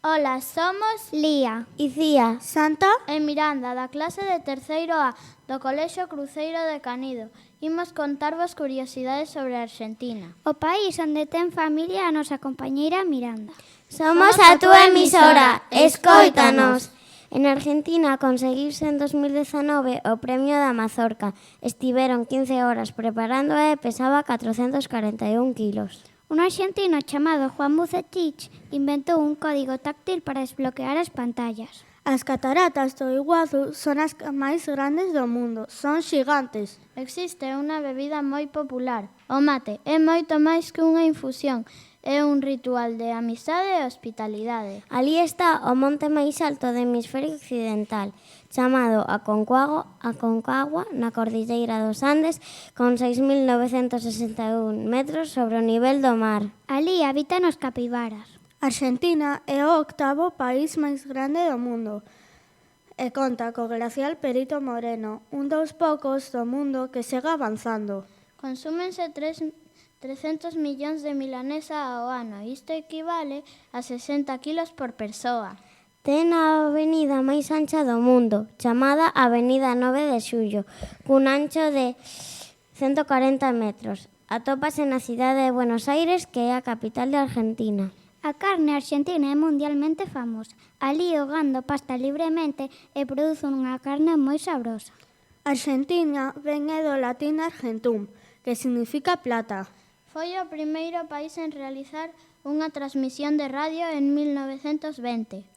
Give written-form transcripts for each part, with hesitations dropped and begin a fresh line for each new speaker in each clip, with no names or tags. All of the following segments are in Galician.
Ola, somos
Lía,
Icía,
Santa
e Miranda, da clase de terceiro A do Colexio Cruceiro de Canido. Imos contarvos curiosidades sobre a Argentina.
o país onde ten familia a nosa compañeira Miranda.
somos a túa emisora, escóitanos. En Argentina conseguiuse en 2019 o premio da Mazorca. Estiveron 15 horas preparando e pesaba 441 kilos.
Un arxentino chamado Juan Bucetich inventou un código táctil para desbloquear as pantallas.
As cataratas do Iguazu son as máis grandes do mundo. Son xigantes.
Existe unha bebida moi popular, o mate. É moito máis que unha infusión. É un ritual de amizade e hospitalidade.
Alí está o monte máis alto do hemisferio occidental, chamado Aconcagua, na cordilleira dos Andes, con 6.961 metros sobre o nivel do mar.
Alí habitan os capibaras.
Argentina é o 8º país máis grande do mundo e conta co glacial Perito Moreno, un dos poucos do mundo que segue avanzando.
Consúmense 300 millóns de milanesa ao ano. Isto equivale a 60 kilos por persoa.
Ten a avenida máis ancha do mundo, chamada Avenida 9 de Xullo, cun ancho de 140 metros. Atópase na cidade de Buenos Aires, que é a capital de Argentina.
A carne argentina é mundialmente famosa. Alí o gando pasta libremente e produce unha carne moi sabrosa.
Argentina ven do latín argentum, que significa plata.
Foi o primeiro país en realizar unha transmisión de radio en 1920.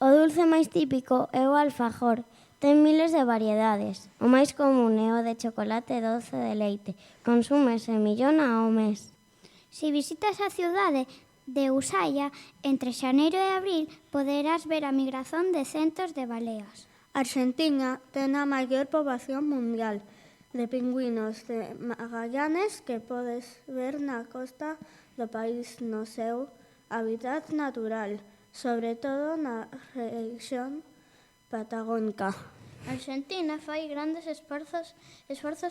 O dulce máis típico é o alfajor. Ten miles de variedades. O máis común é o de chocolate doce de leite. Consúmese millón ao mes.
Se visitas a cidade de Ushuaia, entre xaneiro e abril, poderás ver a migración de centos de baleas.
Argentina ten a maior poboación mundial de pingüinos de Magallanes que podes ver na costa do país no seu hábitat natural, sobre todo na rexión patagónica.
Argentina fai grandes esforzos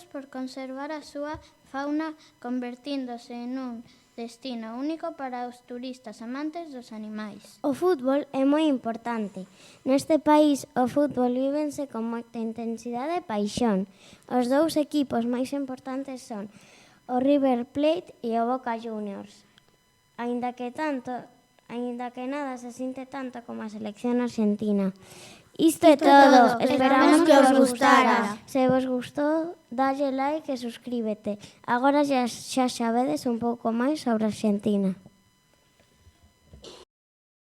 por conservar a súa fauna, convertíndose en un destino único para os turistas amantes dos animais.
O fútbol é moi importante. Neste país, o fútbol vívense con moita intensidade e paixón. Os dous equipos máis importantes son o River Plate e o Boca Juniors. Aínda que nada se sinte tanto como a selección argentina. Isto é todo. Esperamos que os gustara. Se vos gustou, dalle like e suscríbete. Agora xa sabedes un pouco máis sobre Argentina.